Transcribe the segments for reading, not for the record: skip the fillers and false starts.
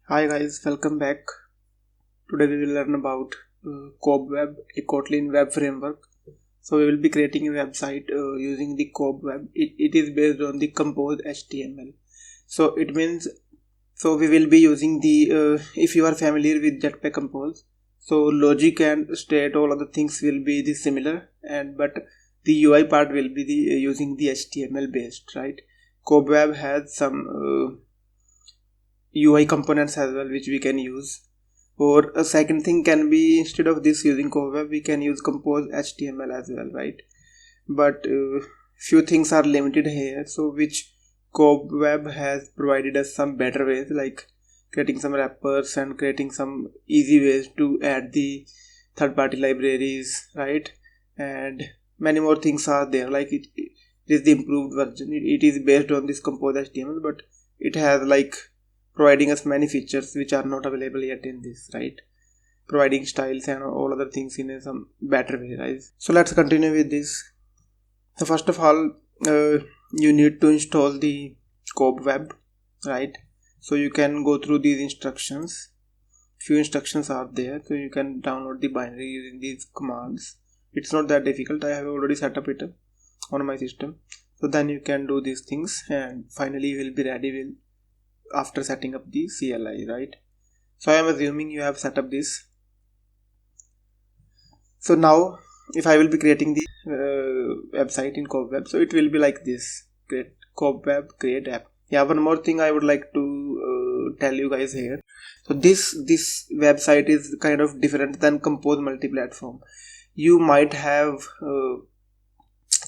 Hi guys, welcome back. Today we will learn about Kobweb, a Kotlin web framework. So we will be creating a website using the Kobweb. It is based on the Compose HTML. So it means, we will be using the, if you are familiar with Jetpack Compose, so logic and state, all other things will be the similar, but the UI part will be the using the HTML based, right? Kobweb has some UI components as well which we can use. Or a second thing can be, instead of this using Kobweb, we can use Compose HTML as well, right? But few things are limited here, so which Kobweb has provided us some better ways, like creating some wrappers and creating some easy ways to add the third-party libraries, right? And many more things are there, like it is the improved version. It is based on this Compose HTML, but it has like providing us many features which are not available yet in this, right? Providing styles and all other things in some better way, right? So let's continue with this. So first of all, you need to install the Kobweb, right? So you can go through these instructions. Few instructions are there, so you can download the binary using these commands. It's not that difficult. I have already set up it on my system. So then you can do these things, and finally you will be ready after setting up the CLI, right? So I am assuming you have set up this. So now if I will be creating the website in Kobweb, so it will be like this: create Kobweb, create app. Yeah, one more thing I would like to tell you guys here. So this website is kind of different than Compose Multiplatform. You might have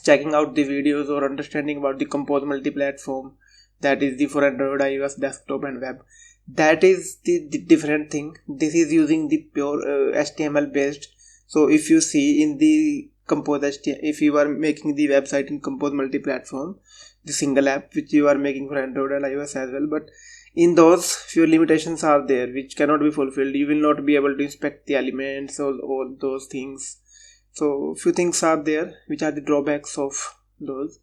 checking out the videos or understanding about the Compose Multiplatform, that is the for Android, iOS, desktop and web. That is the different thing. This is using the pure HTML based. So if you see in the Compose HTML, if you are making the website in Compose Multiplatform, the single app which you are making for Android and iOS as well, but in those few limitations are there which cannot be fulfilled. You will not be able to inspect the elements or all those things. So few things are there which are the drawbacks of those,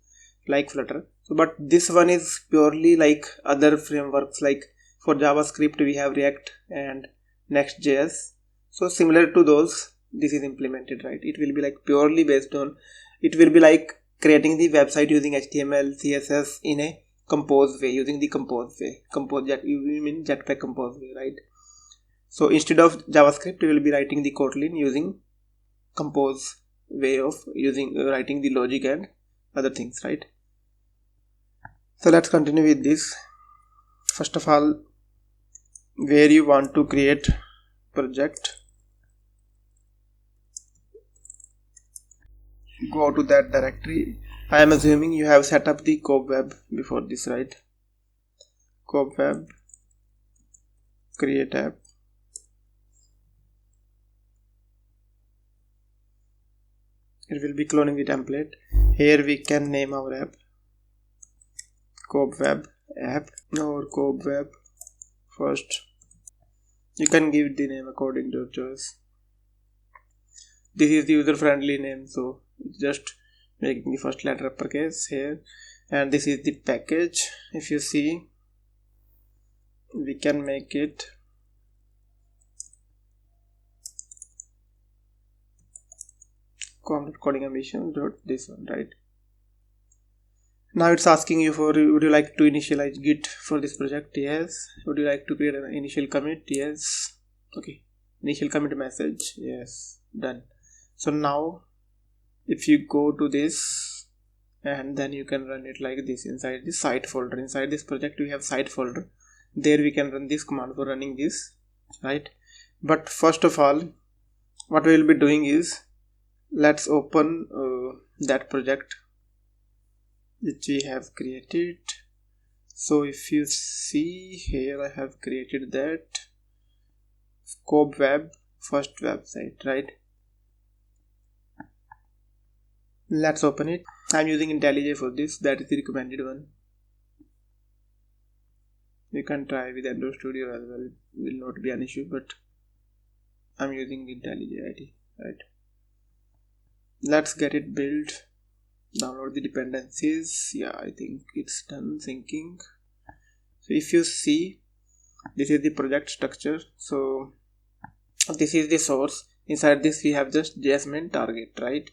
like Flutter. So but this one is purely like other frameworks, like for JavaScript we have React and Next.js. So similar to those, this is implemented, right? It will be like purely based on, it will be like creating the website using HTML, CSS in a Compose way, using the Compose way. You mean Jetpack Compose way, right? So instead of JavaScript, we will be writing the Kotlin using Compose way of using writing the logic and other things, right? So let's continue with this. First of all, where you want to create project, go to that directory. I am assuming you have set up the Kobweb before this, right? Kobweb, create app. It will be cloning the template. Here we can name our app Kobweb app or Kobweb first. You can give it the name according to your choice. This is the user friendly name, so it's just making the first letter uppercase here. And this is the package. If you see, we can make it coding ambition this one, right? Now it's asking you for, would you like to initialize Git for this project? Yes. Would you like to create an initial commit? Yes. Okay. Initial commit message. Yes. Done. So now if you go to this, and then you can run it like this inside the site folder. Inside this project we have site folder. There we can run this command for running this, right? But first of all, what we will be doing is, let's open that project which we have created. So if you see here, I have created that Kobweb first website, right? Let's open it. I'm using IntelliJ for this, that is the recommended one. You can try with Android Studio as well, it will not be an issue, but I'm using IntelliJ ID, right? Let's get it built. Download the dependencies. Yeah, I think it's done syncing. So if you see, this is the project structure. So this is the source. Inside this we have just JS main target, right?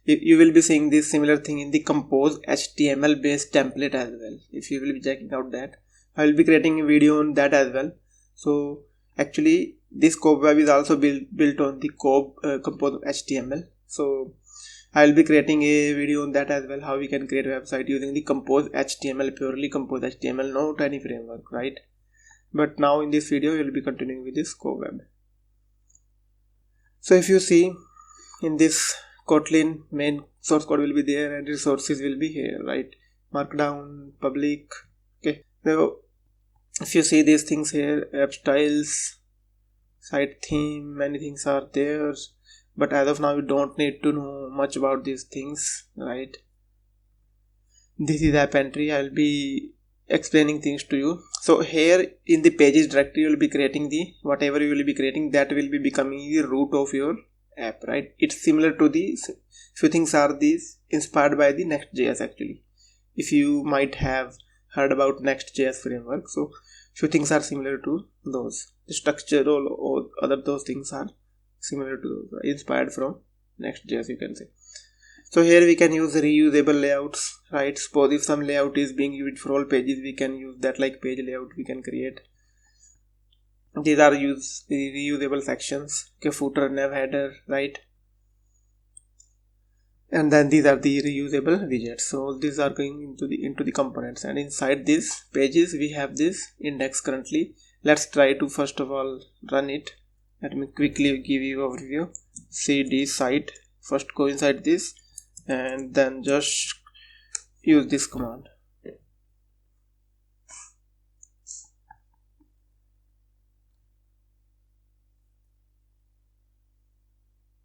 You will be seeing this similar thing in the compose HTML based template as well. If you will be checking out that, I will be creating a video on that as well. So actually this Kobweb is also built on the compose HTML. So I will be creating a video on that as well, how we can create a website using the compose HTML, purely compose HTML, not any framework, right? But now in this video we will be continuing with this Kobweb. So if you see in this Kotlin, main source code will be there and resources will be here, right? Markdown, public. Okay, so if you see these things here, app styles, site theme, many things are there, but as of now you don't need to know much about these things, right? This is app entry. I will be explaining things to you. So here in the pages directory you will be creating the whatever you will be creating, that will be becoming the root of your app, right? It's similar to the few things are these inspired by the Next.js actually. If you might have heard about Next.js framework, so few things are similar to those. The structure or other those things are similar to those, inspired from Next.js, you can say. So here we can use reusable layouts, right? Suppose if some layout is being used for all pages, we can use that, like page layout we can create. These are reusable sections. Okay, footer, nav, header, right? And then these are the reusable widgets. So these are going into the components, and inside these pages we have this index currently. Let's try to first of all run it. Let me quickly give you overview. cd site, first go inside this and then just use this command.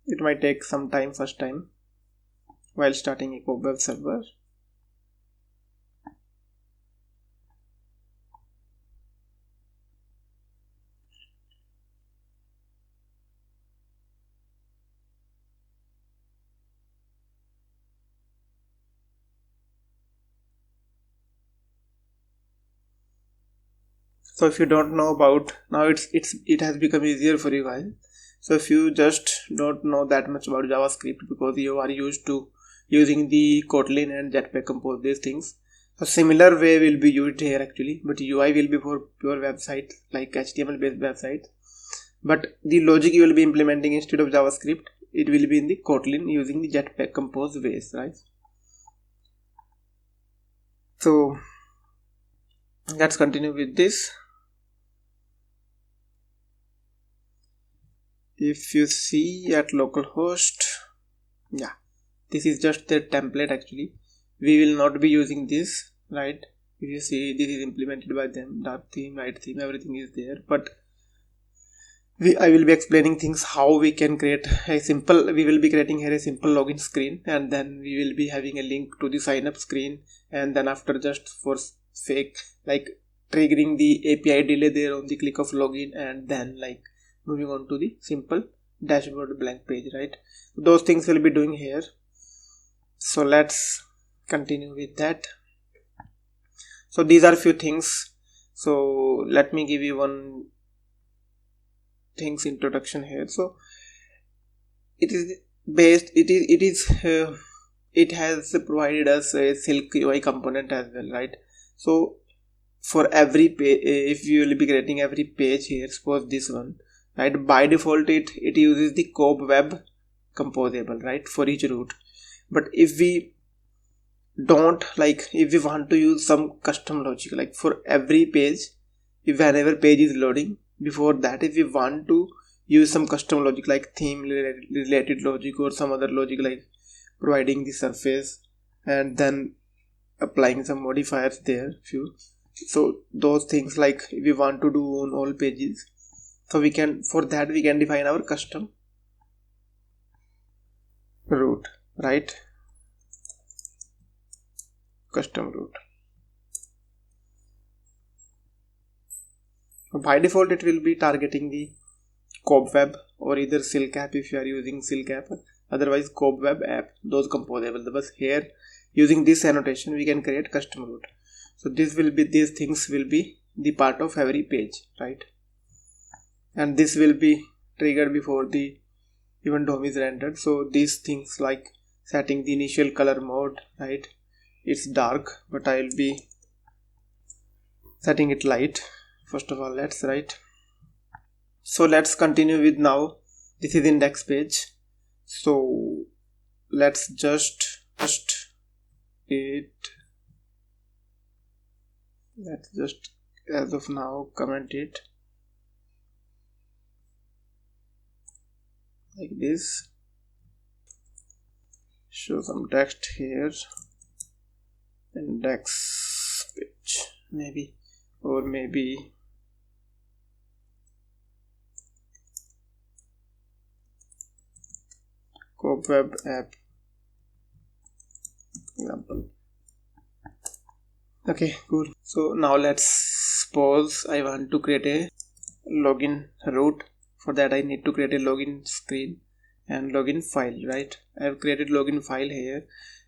It might take some time first time while starting a Kobweb server. So if you don't know about, now it has become easier for you guys. So if you just don't know that much about JavaScript because you are used to using the Kotlin and Jetpack compose these things, a similar way will be used here actually, but UI will be for pure websites like HTML based websites. But the logic you will be implementing instead of JavaScript, it will be in the Kotlin using the Jetpack compose ways, right? So let's continue with this. If you see at localhost, yeah, this is just the template actually. We will not be using this, right? If you see, this is implemented by them, dark theme, light theme, everything is there. But I will be explaining things how we can create a simple, we will be creating here a simple login screen, and then we will be having a link to the sign up screen, and then after just for fake, like triggering the API delay there on the click of login, and then like moving on to the simple dashboard blank page, right? Those things we'll be doing here. So let's continue with that. So these are few things. So let me give you one things introduction here. So it is based, it has provided us a Silk UI component as well, right? So for every page, if you will be creating every page here, suppose this one, right, by default it uses the Kobweb composable, right, for each route. But if we don't, like if we want to use some custom logic, like for every page, if whenever page is loading, before that if we want to use some custom logic like theme related logic or some other logic like providing the surface and then applying some modifiers there few, so those things like if we want to do on all pages, so we can, for that we can define our custom route, right? Custom route. By default it will be targeting the Kobweb or either Silk app if you are using Silk app, otherwise Kobweb app, those composable. But here using this annotation we can create custom route. So this will be, these things will be the part of every page, right? And this will be triggered before the even DOM is rendered. So these things like setting the initial color mode, right? It's dark, but I will be setting it light. First of all, let's write. So let's continue with now. This is index page. So let's just as of now comment it like this. Show some text here. Index page maybe, or maybe Kobweb app example. Okay, cool. So now let's suppose I want to create a login route. For that I need to create a login screen and login file, right? I have created login file here.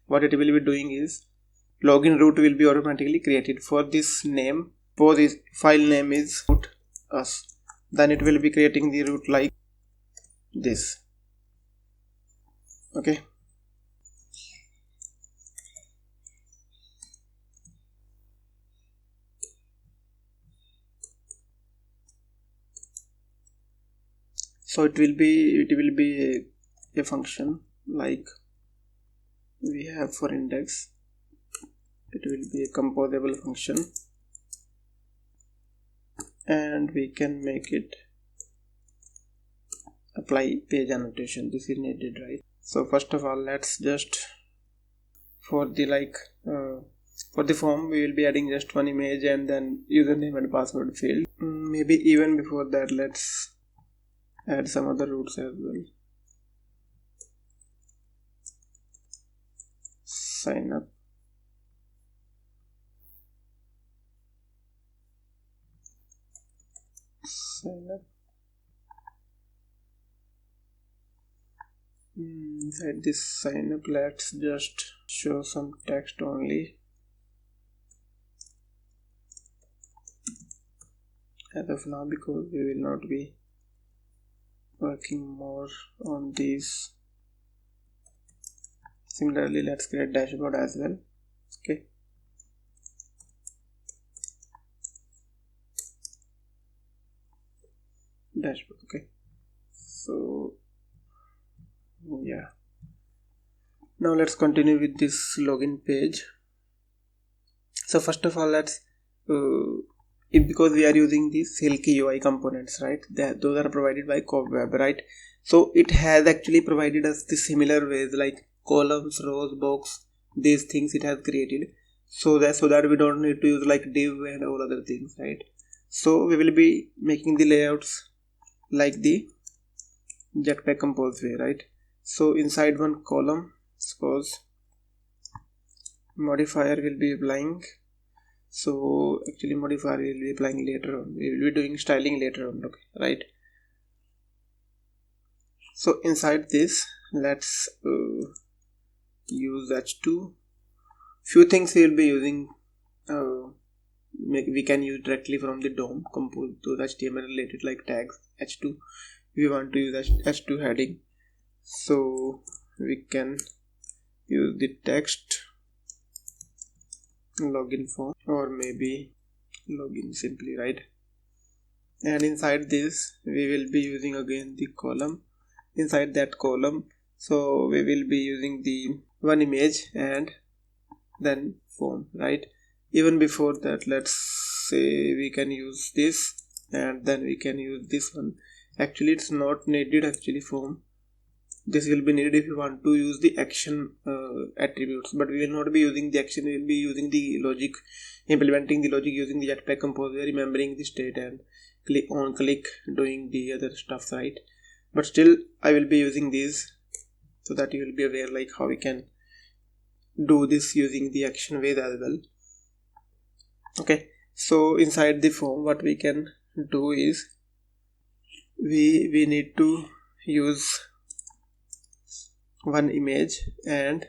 What it will be doing is login route will be automatically created for this name. For this file name is route us. Then it will be creating the route like this. Okay. So it will be a function like we have for index. It will be a composable function, and we can make it apply page annotation. This is needed, right? So first of all, let's just for the form we will be adding just one image and then username and password field. Maybe even before that, let's add some other routes as well. Sign up. Inside this sign up, let's just show some text only as of now, because we will not be working more on these. Similarly, let's create dashboard as well. Okay. Dashboard. Okay. So yeah. Now let's continue with this login page. So first of all, let's because we are using the Silky UI components, right? Those are provided by Kobweb, right? So it has actually provided us the similar ways like columns, rows, box, these things it has created, so that we don't need to use like div and all other things, right? So we will be making the layouts like the Jetpack compose way, right? So inside one column, suppose modifier will be applying. So actually modifier will be applying later on. We will be doing styling later on, okay, right? So inside this, let's use h2. Few things we will be using. We can use directly from the DOM, compose those HTML related like tags h2. We want to use h2 heading, so we can use the text login form or maybe login simply, right? And inside this we will be using again the column. Inside that column, so we will be using the one image and then form, right? Even before that, let's say we can use this and then we can use this one. Actually it's not needed, actually form. This will be needed if you want to use the action attributes, but we will not be using the action. We will be using the logic, implementing the logic using the Jetpack composer, remembering the state and click doing the other stuff, right? But still I will be using these so that you will be aware like how we can do this using the action ways as well. Okay, so inside the form what we can do is we need to use one image, and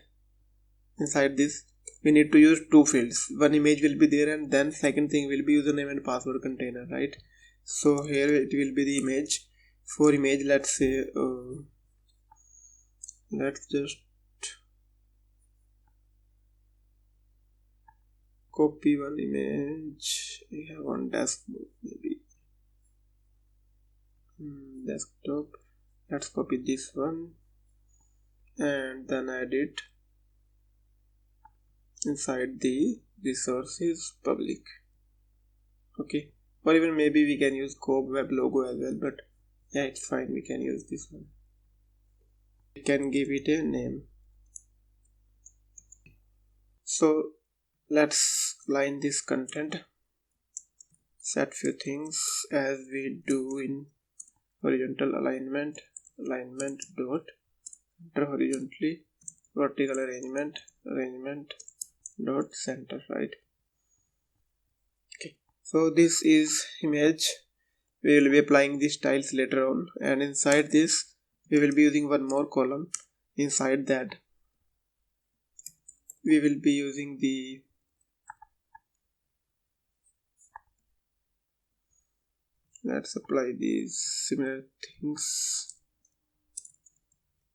inside this we need to use two fields. One image will be there, and then second thing will be username and password container, right? So here it will be the image. For image, let's say let's just copy one image. We have one dashboard, maybe desktop. Let's copy this one and then add it inside the resources public. Okay, or even maybe we can use Kobweb logo as well, but yeah, it's fine, we can use this one. We can give it a name. So let's line this content, set few things as we do in horizontal alignment dot center horizontally, vertical arrangement dot center, right? Okay, so this is image. We will be applying the styles later on, and inside this we will be using one more column. Inside that we will be using the let's apply these similar things,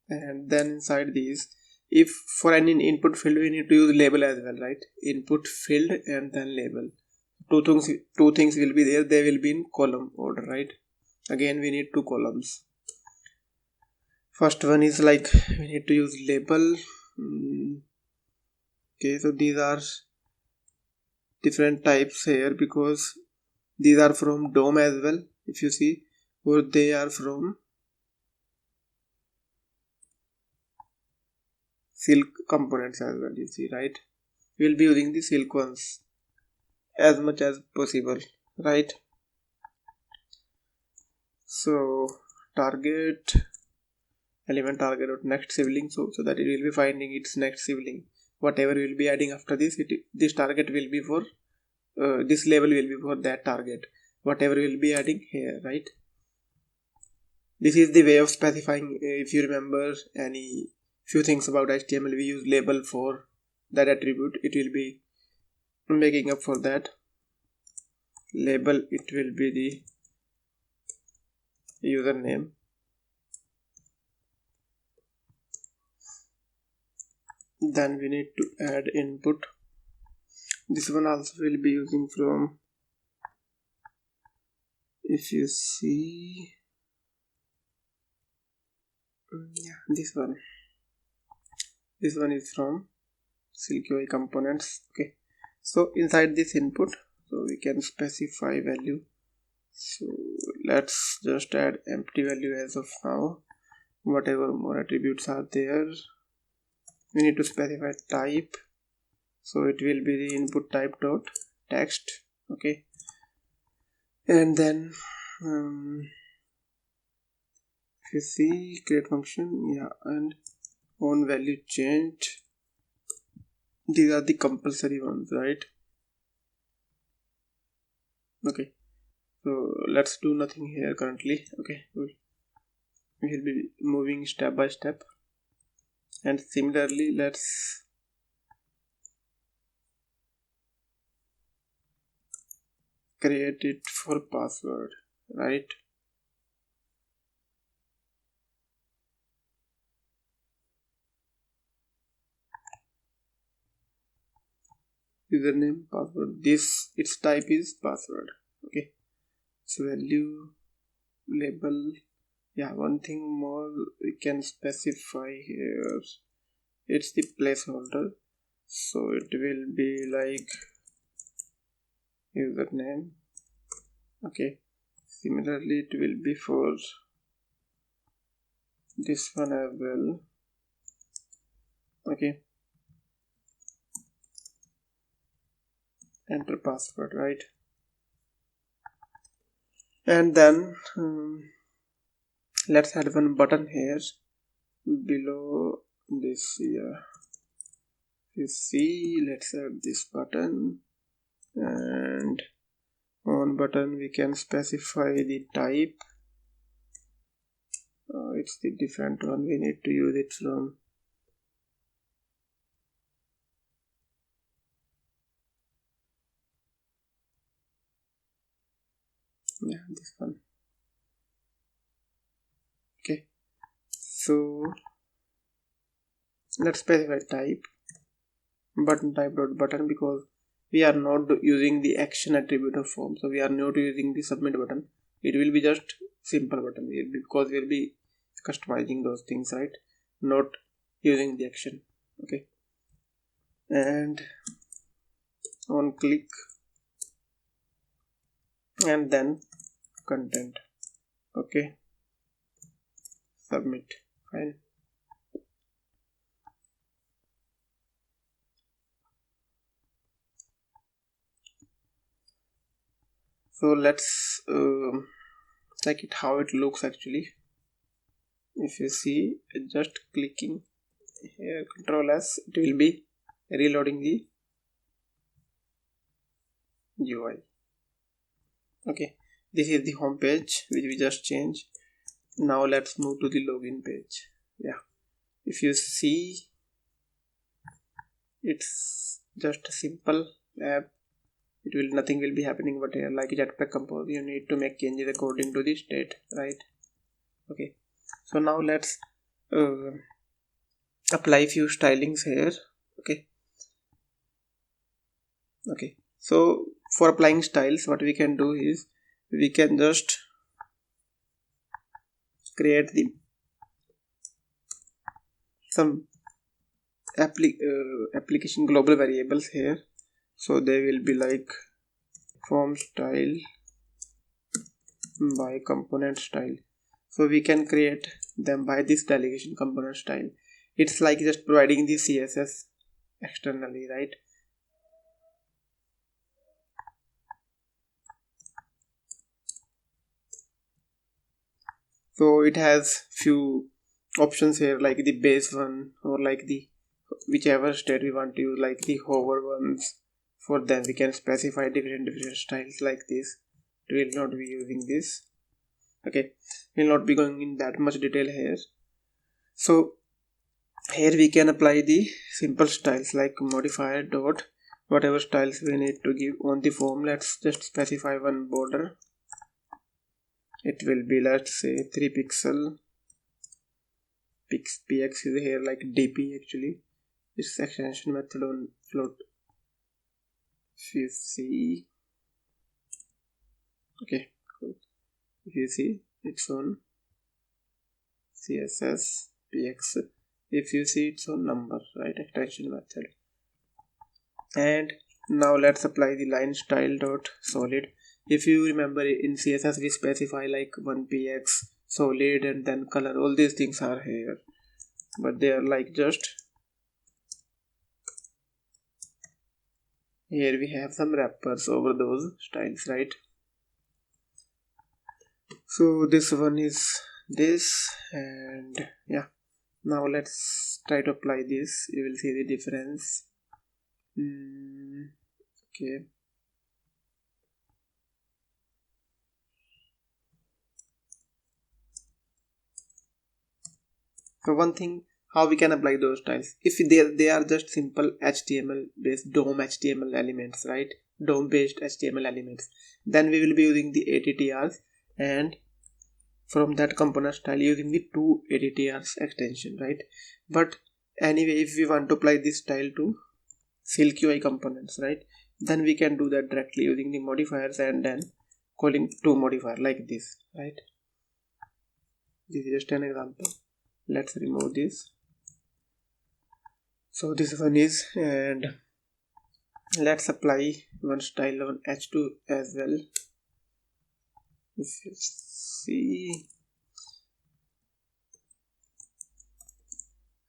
and then inside these, if for any input field we need to use label as well, right? Input field and then label. Two things will be there. They will be in column order, right? Again, we need two columns. First one is like we need to use label. Okay, so these are different types here because these are from DOM as well, if you see, or they are from silk components as well, you see, right? We'll be using the silk ones as much as possible, right? So target element target next sibling, so that it will be finding its next sibling. Whatever we will be adding after this, this target will be for this label will be for that target, whatever we will be adding here, right? This is the way of specifying. If you remember any few things about HTML, we use label for that attribute. It will be making up for that label. It will be the username, then we need to add input. This one also will be using from, if you see, yeah, this one is from silk components. Okay, so inside this input, so we can specify value. So let's just add empty value as of now. Whatever more attributes are there, we need to specify type, so it will be the input type dot text. Okay, and then if you see create function, yeah, and on value change, these are the compulsory ones, right? Okay, so let's do nothing here currently. Okay, we will be moving step by step, and similarly let's create it for password, right? Username, password, this its type is password. Okay, so value label, yeah, one thing more we can specify here, it's the placeholder, so it will be like username. Okay, similarly it will be for this one as well. Okay, enter password, right? And then let's add one button here below this here. You see, let's add this button, and on button we can specify the type. It's the different one, we need to use it from So let's specify type button type dot button, because we are not using the action attribute of form, so we are not using the submit button. It will be just simple button because we'll be customizing those things, right? Not using the action. Okay, and on click and then content. Okay, submit. Fine. So let's check it how it looks actually. If you see, just clicking here, Control S, it will be reloading the UI. Okay, this is the home page which we just changed. Now let's move to the login page. Yeah, if you see, it's just a simple app. Nothing will be happening, but here, like Jetpack Compose, you need to make changes according to the state, right? Okay, so now let's apply few stylings here. Okay, so for applying styles, what we can do is we can just create some application global variables here. So they will be like form style by component style. So we can create them by this delegation component style. It's like just providing the CSS externally, right? So it has few options here, like the base one, or like the whichever state we want to use, like the hover ones. For them we can specify different styles like this. We will not be using this. Okay, we'll not be going in that much detail here. So here we can apply the simple styles like modifier dot whatever styles we need to give on the form. Let's just specify one border. It will be, let's say, 3 pixel. Px is here like dp actually. It's extension method on float. If you see, okay, cool. If you see, it's on css px. If you see, it's on number, right? Extension method. And now let's apply the line style dot solid. If you remember, in css we specify like 1px solid and then color. All these things are here, but they are like just here we have some wrappers over those styles, right? So this one is this, and yeah, now let's try to apply this. You will see the difference. Okay, so one thing, how we can apply those styles, if they are just simple HTML based DOM HTML elements, right? DOM based HTML elements, then we will be using the ATTRs, and from that component style using the two ATTRs extension, right? But anyway, if we want to apply this style to Silk UI components, right, then we can do that directly using the modifiers and then calling to modifier like this, right? This is just an example. Let's remove this. So this one is, and let's apply one style on h2 as well. If you see,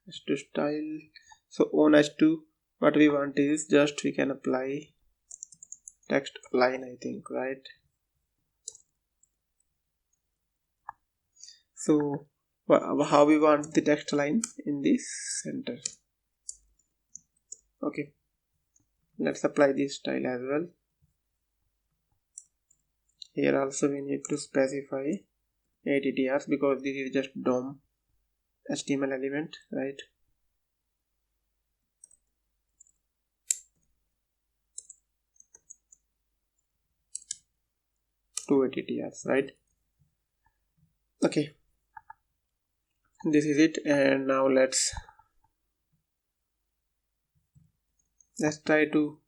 h2 style, so on h2 what we want is just we can apply text line, I think, right? So how we want the text line in this center. Okay, let's apply this style as well. Here also we need to specify ATTRs because this is just DOM HTML element, right? Two ATTRs, right? Okay, this is it. And now let's try to,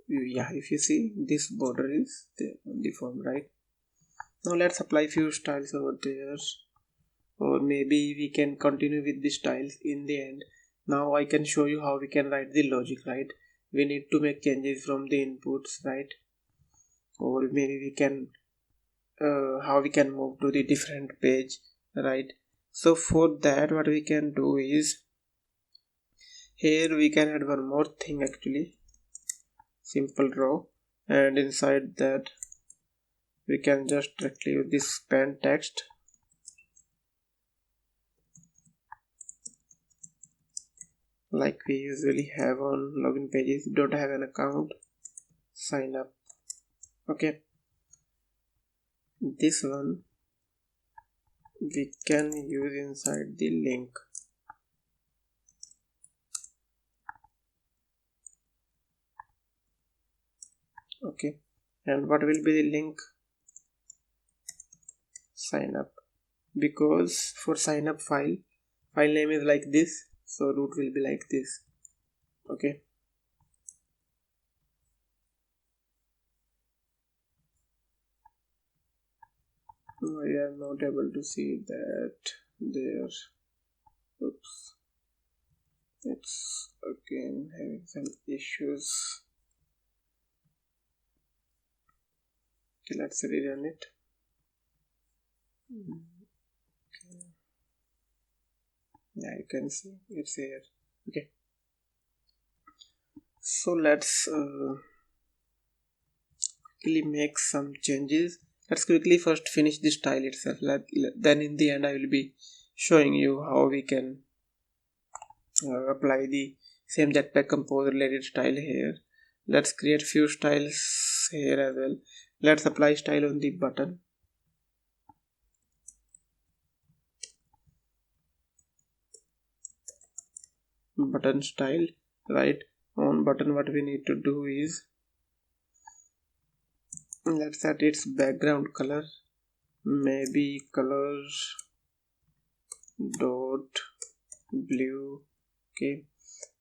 yeah, if you see this border is there on the form, right? Now let's apply few styles over there, or maybe we can continue with the styles in the end. Now I can show you how we can write the logic, right? We need to make changes from the inputs, right? Or maybe we can how we can move to the different page, right? So for that, what we can do is, here we can add one more thing actually, simple row, and inside that we can just directly use this span text, like we usually have on login pages. Don't have an account, sign up. Okay, this one we can use inside the link. Okay, and what will be the link? Sign up, because for sign up file name is like this, so root will be like this. Okay, I am not able to see that there. Oops, it's again having some issues. Okay, let's rerun it. Okay. Yeah, you can see it's here. Okay, so let's quickly make some changes. Let's quickly first finish the style itself. Then in the end I will be showing you how we can apply the same Jetpack compose related style here. Let's create few styles here as well. Let's apply style on the button. Button style, right? On button, what we need to do is, let's set its background color, maybe color dot blue. Okay,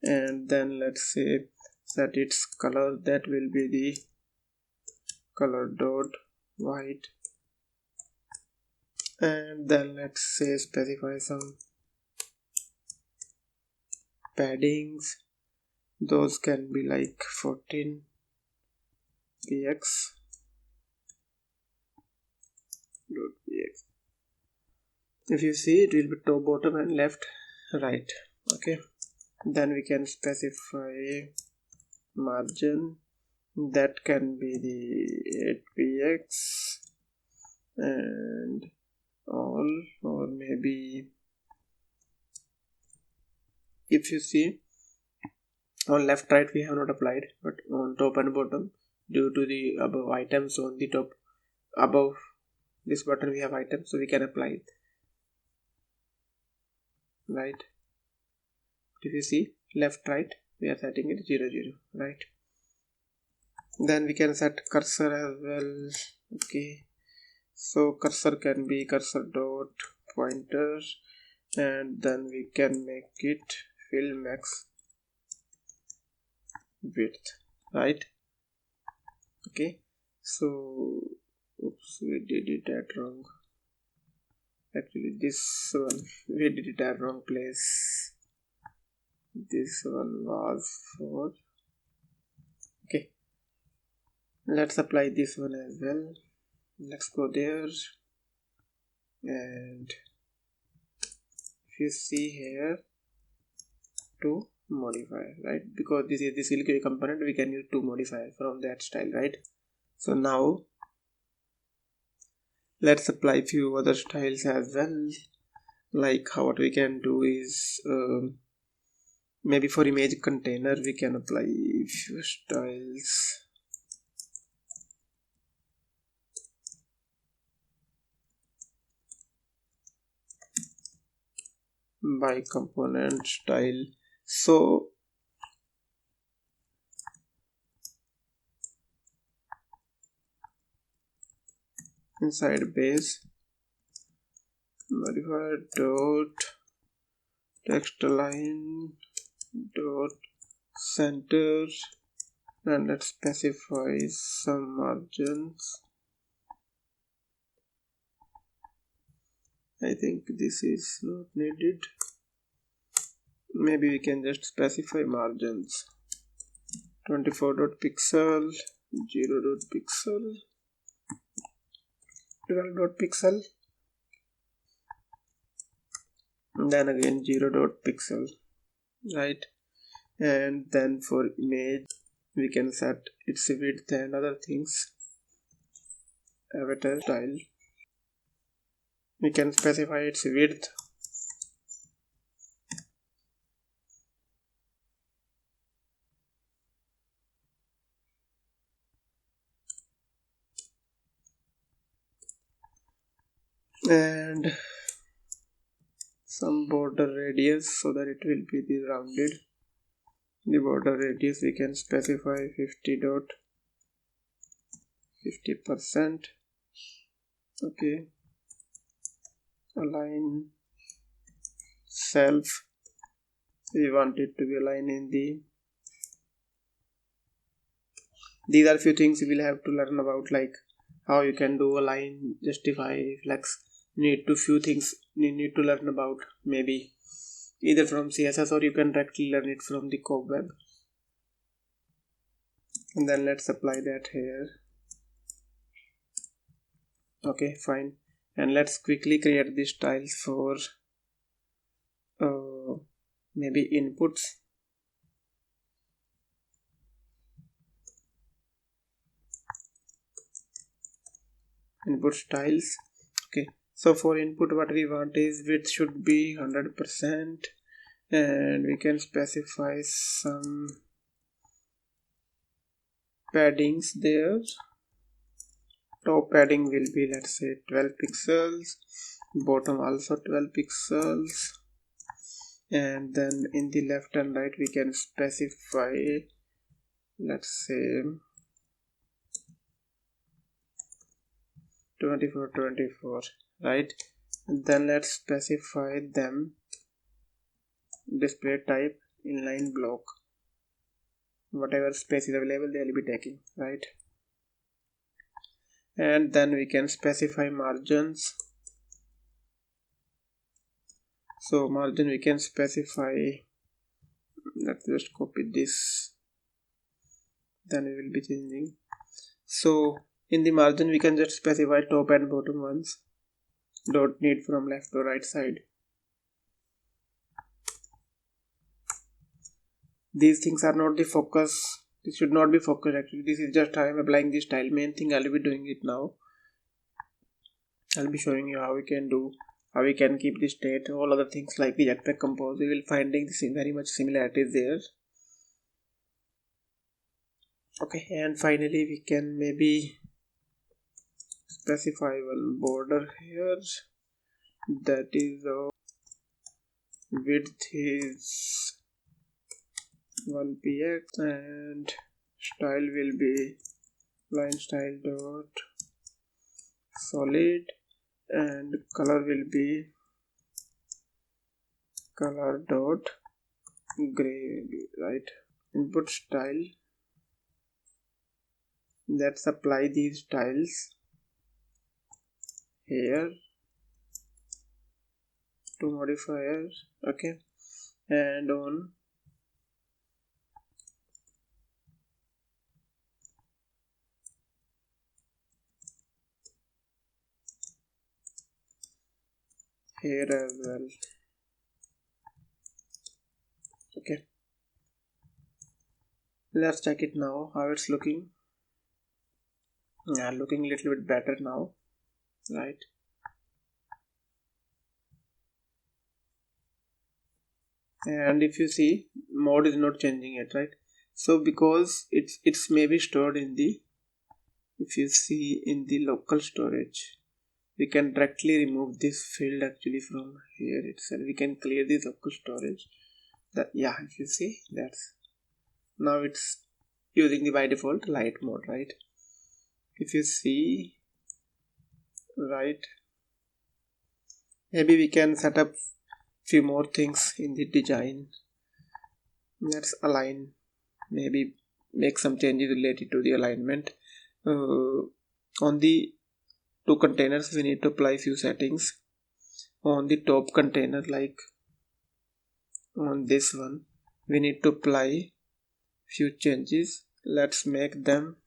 and then let's say set its color, that will be the color dot white, and then let's say specify some paddings. Those can be like 14 px dot px. If you see, it will be top, bottom, and left, right. Okay, then we can specify margin, that can be the 8px and all, or maybe, if you see, on left right we have not applied, but on top and bottom, due to the above items on the top, above this button we have items, so we can apply it, right? If you see, left right, we are setting it 0 0, right? Then we can set cursor as well. Okay, so cursor can be cursor dot pointer, and then we can make it fill max width, right? Okay, so oops, we did it at wrong. Actually, this one we did it at wrong place. This one was for, okay, let's apply this one as well. Let's go there, and if you see here, to modify, right? Because this is the silky component, we can use to modify from that style, right? So now let's apply few other styles as well. Like how what we can do is, maybe for image container we can apply few styles. By component style, so inside base modifier dot text align dot center, and let's specify some margins. I think this is not needed. Maybe we can just specify margins. 24.pixel, 0.pixel, 12.pixel, then again 0.pixel, right? And then for image we can set its width and other things. Avatar style, we can specify its width. And some border radius so that it will be the rounded. The border radius we can specify 50%. Okay. Align self, we want it to be aligned in the. These are few things we will have to learn about, like how you can do align, justify, flex. Need to few things you need to learn about, maybe either from CSS or you can directly learn it from the Kobweb. And then let's apply that here. Okay, fine. And let's quickly create the styles for maybe inputs. Input styles. Okay, so for input what we want is width should be 100%, and we can specify some paddings there. Top padding will be, let's say, 12 pixels, bottom also 12 pixels, and then in the left and right we can specify, let's say, 24, right? And then let's specify them display type inline block. Whatever space is available they will be taking, right? And then we can specify margins. So margin we can specify, let's just copy this, then we will be changing. So in the margin we can just specify top and bottom ones. Don't need from left to right side. These things are not the focus. This should not be focused actually. This is just I am applying this style. Main thing I'll be doing it now. I'll be showing you how we can do, how we can keep the state, all other things like the Jetpack compose. We will finding very much similarities there. Okay, and finally we can maybe specify one border here, that is width is 1px, and style will be line style dot solid, and color will be color dot gray, right? Input style, let's apply these styles here to modifiers. Okay, and on here as well. Okay, let's check it now how it's looking. Yeah, looking a little bit better now, right? And if you see, mode is not changing it, right? So because it's maybe stored in the, if you see in the local storage, we can directly remove this field actually from here itself. We can clear the local storage. That, yeah, if you see, that's now it's using the by default light mode, right? If you see, right, Maybe we can set up few more things in the design. Let's align, maybe make some changes related to the alignment. On the two containers we need to apply few settings. On the top container, like on this one, we need to apply few changes. Let's make them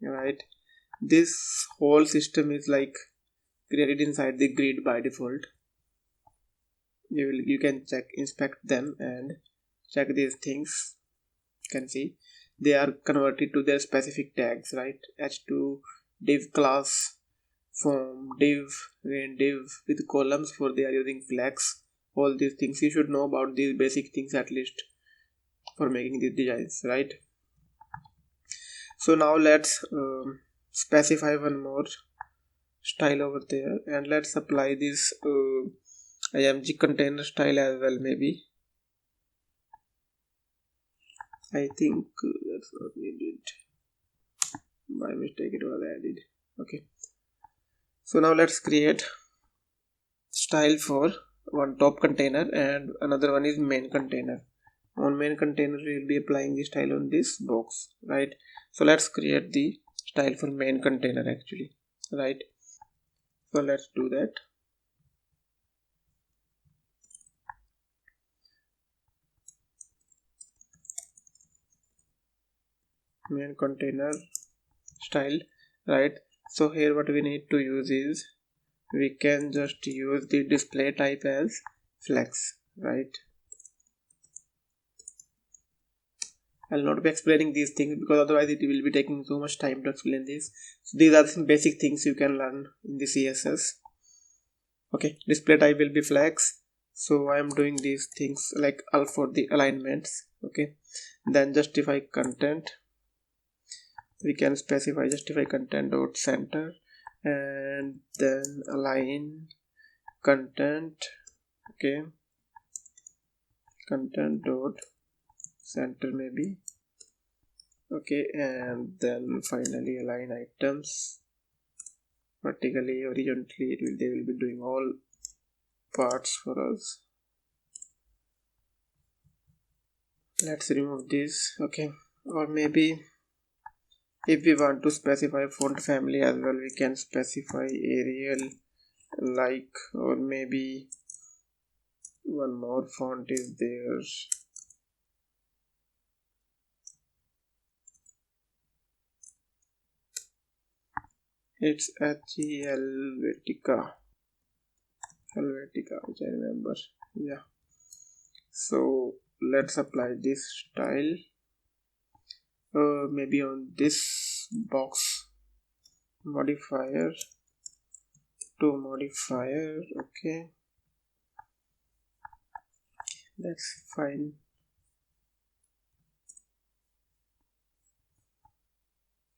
right. This whole system is like created inside the grid by default. You can inspect them and check these things. You can see they are converted to their specific tags, right? h2 div class, form div, when div with columns for they are using flex. All these things you should know about these basic things at least for making these designs, right? So now let's specify one more style over there, and let's apply this img container style as well. Maybe I think that's not needed. By mistake it was added. Okay, so now let's create style for one top container and another one is main container. On main container we will be applying the style on this box, right? So let's create the style for main container actually, right? So let's do that. Main container style, right? So here what we need to use is we can just use the display type as flex, right? I'll not be explaining these things because otherwise it will be taking so much time to explain this. So these are some basic things you can learn in the CSS. Okay, display type will be flex. So I am doing these things like all for the alignments. Okay, then justify content. We can specify justify content dot center and then align content. Okay, content dot center maybe. Okay, and then finally align items vertically, horizontally. They will be doing all parts for us. Let's remove this. Okay, or maybe if we want to specify font family as well, we can specify Arial, like, or maybe one more font is there. It's Helvetica, which I remember. Yeah, so let's apply this style maybe on this box modifier to modifier. Okay, that's fine.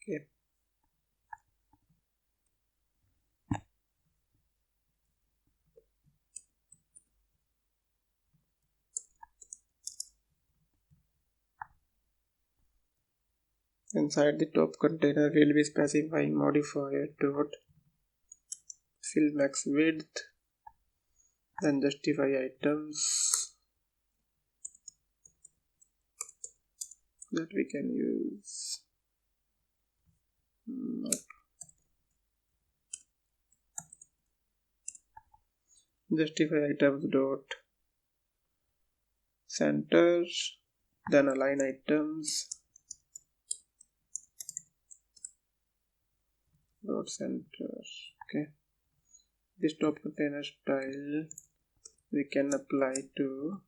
Okay, inside the top container we'll be specifying modifier dot fill max width, then justify items that we can use. Justify items dot center, then align items dot center. Okay, this top container style we can apply to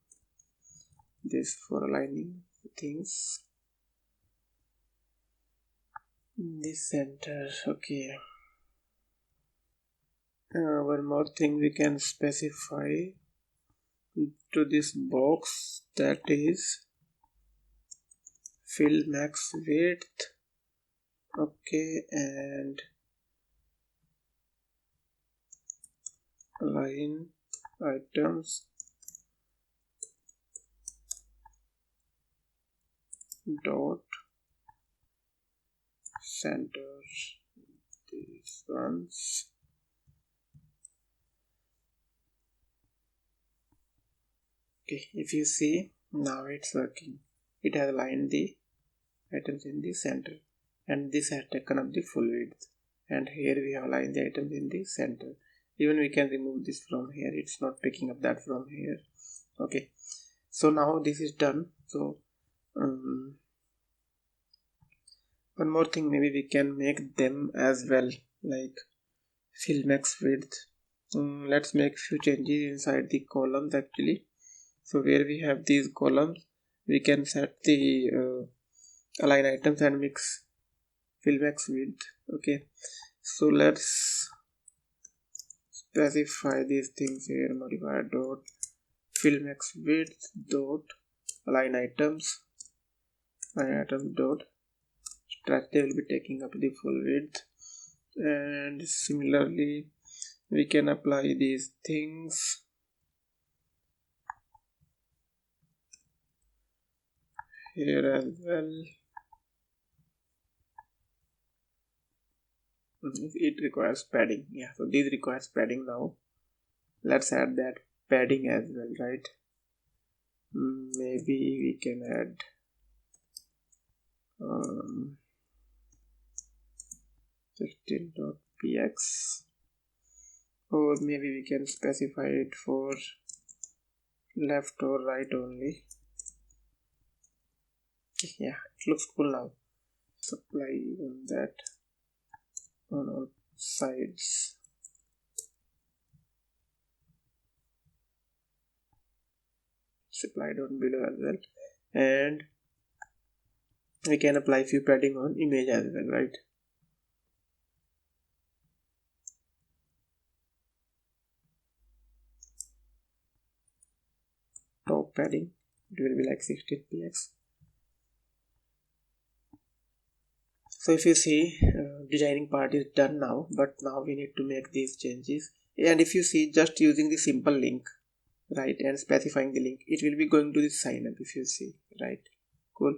this for aligning things in this center. Okay, one more thing we can specify to this box, that is fill max width. Okay, and align items dot center, these ones. Okay, if you see, now it's working. It has aligned the items in the center, and this has taken up the full width, and here we have aligned the items in the center. Even we can remove this from here, it's not picking up that from here. Okay, so now this is done. So one more thing, maybe we can make them as well, like fill max width. Let's make few changes inside the columns actually. So where we have these columns, we can set the align items and mix fill max width. Okay, so let's specify these things here. Modifier dot fill max width dot align items dot stretch. They will be taking up the full width, and similarly we can apply these things here as well. It requires padding. Yeah, so this requires padding. Now let's add that padding as well, right? Maybe we can add 16.px, or maybe we can specify it for left or right only. Yeah, it looks cool now. Supply on that on all sides. Supply down below as well, and we can apply few padding on image as well, right? Top padding, it will be like 16px. So if you see, designing part is done now, but now we need to make these changes. And if you see, just using the simple link, right, and specifying the link, it will be going to the sign up. If you see, right, cool.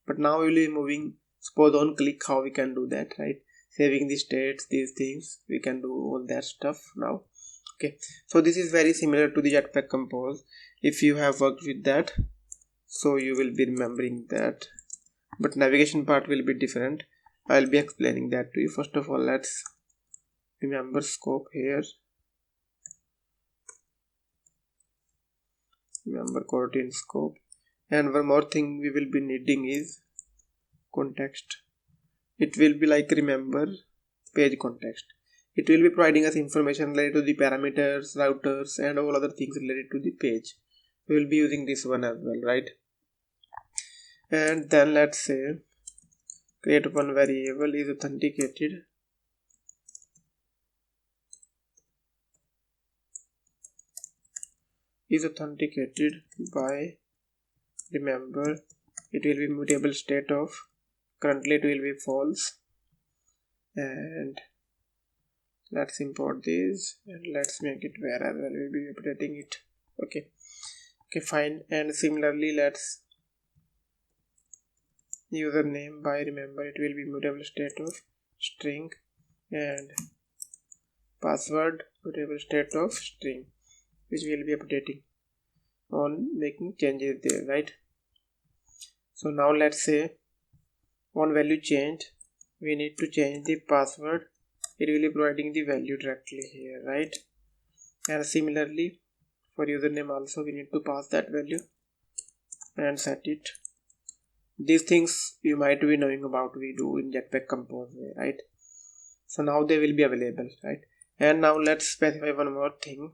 But now we will be moving. Suppose on click, how we can do that, right? Saving the states, these things, we can do all that stuff now. Okay, so this is very similar to the Jetpack Compose. If you have worked with that, so you will be remembering that, but navigation part will be different. I'll be explaining that to you. First of all, let's remember scope here. Remember Kotlin scope. And one more thing we will be needing is context. It will be like remember page context. It will be providing us information related to the parameters, routers, and all other things related to the page. We will be using this one as well, right? And then let's say create one variable is authenticated. Is authenticated by remember. It will be mutable state of, currently it will be false, and let's import this and let's make it where as well. We'll be updating it. Okay, fine. And similarly, let's username by remember, it will be mutable state of string, and password mutable state of string, which we'll be updating on making changes there, right? So now let's say one value changed, we need to change the password. It will be providing the value directly here, right? And similarly for username also we need to pass that value and set it. These things you might be knowing about, we do in Jetpack Compose, right? So now they will be available, right? And now let's specify one more thing.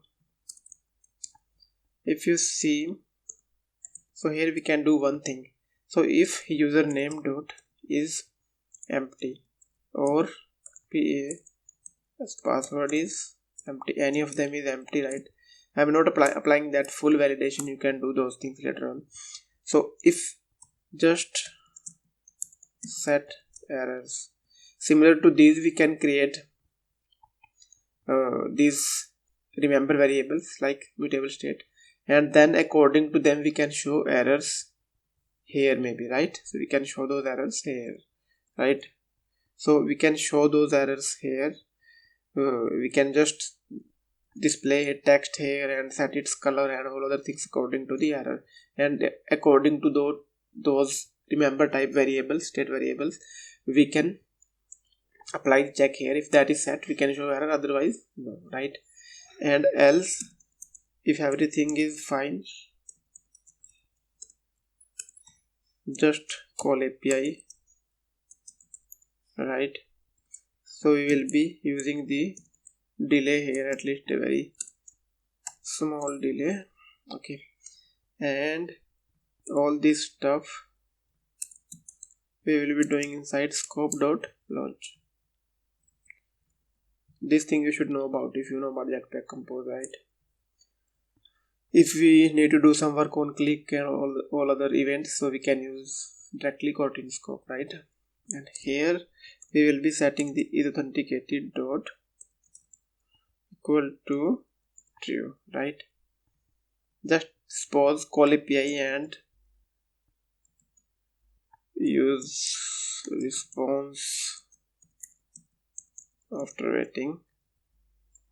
If you see, so here we can do one thing. So if username dot is empty or as password is empty, any of them is empty, right? I'm not applying that full validation. You can do those things later on. So if just set errors, similar to these we can create these remember variables like mutable state, and then according to them we can show errors here maybe, right? So we can show those errors here, right? So we can show those errors here. We can just display a text here and set its color and all other things according to the error, and according to those remember type variables, state variables, we can apply the check here. If that is set, we can show error, otherwise no, right? And else, if everything is fine, just call API, right? So we will be using the delay here, at least a very small delay, okay? And all this stuff we will be doing inside scope.launch. This thing you should know about if you know about Jetpack Compose, right? If we need to do some work on click and all other events, so we can use directly Kotlin scope, right? And here we will be setting the is authenticated dot equal to true, right? Just suppose call API and use response after waiting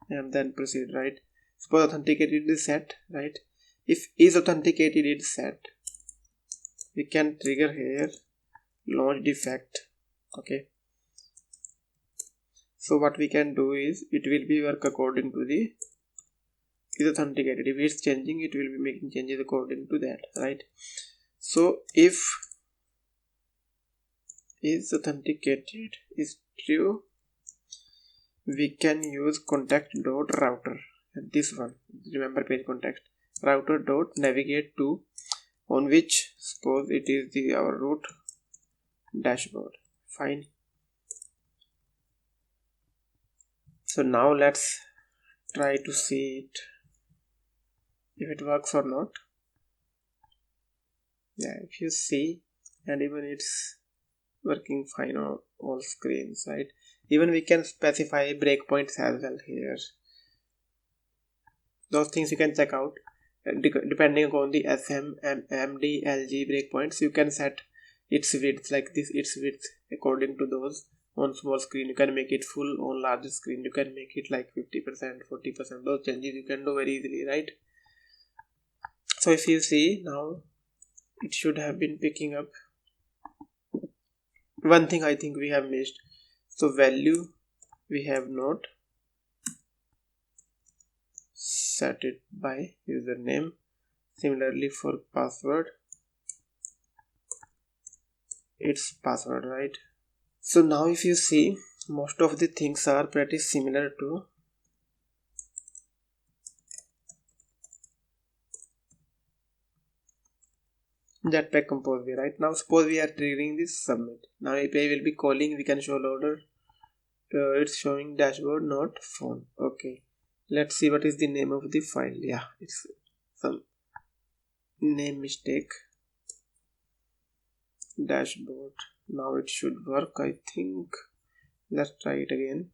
and then proceed, right? Suppose authenticated is set, right? If is authenticated is set, we can trigger here launch defect, okay? So what we can do is it will be work according to the is authenticated. If it's changing, it will be making changes according to that, right? So if is authenticated is true, we can use contact.router, and this one, remember page context, router dot navigate to, on which suppose it is our root dashboard, fine. So now let's try to see it if it works or not. Yeah, if you see, and even it's working fine on all screens, right? Even we can specify breakpoints as well here. Those things you can check out. Depending upon the SM, MD, LG breakpoints, you can set its width like this, its width according to those. On small screen you can make it full, on larger screen you can make it like 50%, 40%. Those changes you can do very easily, right? So if you see now, it should have been picking up. One thing I think we have missed, so value we have not set it by username. Similarly for password, it's password, right? So now if you see, most of the things are pretty similar to Jetpack Compose, right? Now suppose we are triggering this submit. Now API will be calling, we can show loader. It's showing dashboard not phone, okay. Let's see what is the name of the file. Yeah, it's some name mistake, dashboard. Now it should work, I think. Let's try it again.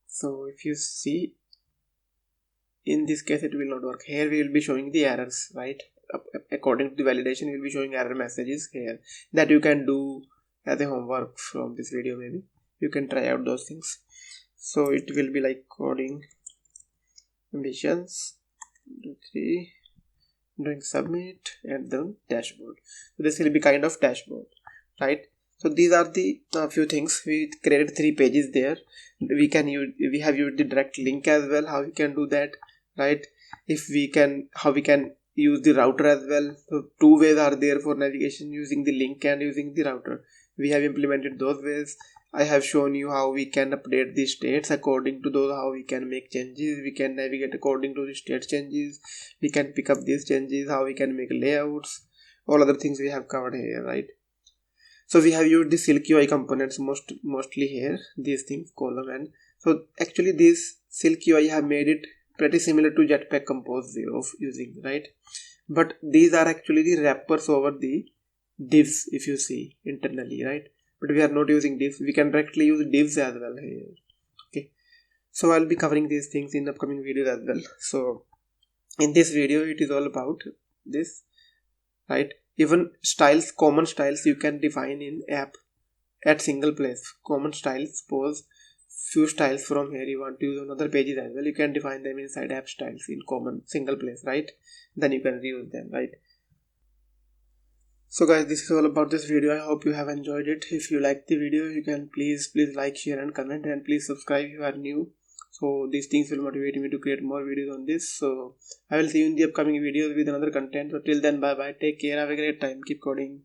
So if you see, in this case it will not work. Here we will be showing the errors, right? According to the validation, we will be showing error messages here that you can do as a homework from this video. Maybe you can try out those things. So it will be like coding ambitions 3, doing submit, and then dashboard. So this will be kind of dashboard, right? So these are the few things. We created 3 pages there. We have used the direct link as well, how we can do that, right? If we can, how we can use the router as well. So 2 ways are there for navigation, using the link and using the router. We have implemented those ways. I have shown you how we can update the states according to those, how we can make changes, we can navigate according to the state changes, we can pick up these changes, how we can make layouts, all other things we have covered here, right? So we have used the Silk UI components mostly here, these things, column, and so actually this Silk UI have made it pretty similar to Jetpack Compose way of using, right? But these are actually the wrappers over the divs, if you see internally, right? But we are not using divs. We can directly use divs as well here. Okay, so I'll be covering these things in upcoming videos as well. So in this video it is all about this, right? Even styles, common styles you can define in app at single place. Common styles, suppose few styles from here you want to use on other pages as well, you can define them inside app styles in common single place, right? Then you can reuse them, right? So guys, this is all about this video. I hope you have enjoyed it. If you like the video, you can please like, share and comment, and please subscribe if you are new. So these things will motivate me to create more videos on this. So I will see you in the upcoming videos with another content. So till then, bye bye, take care, have a great time, keep coding.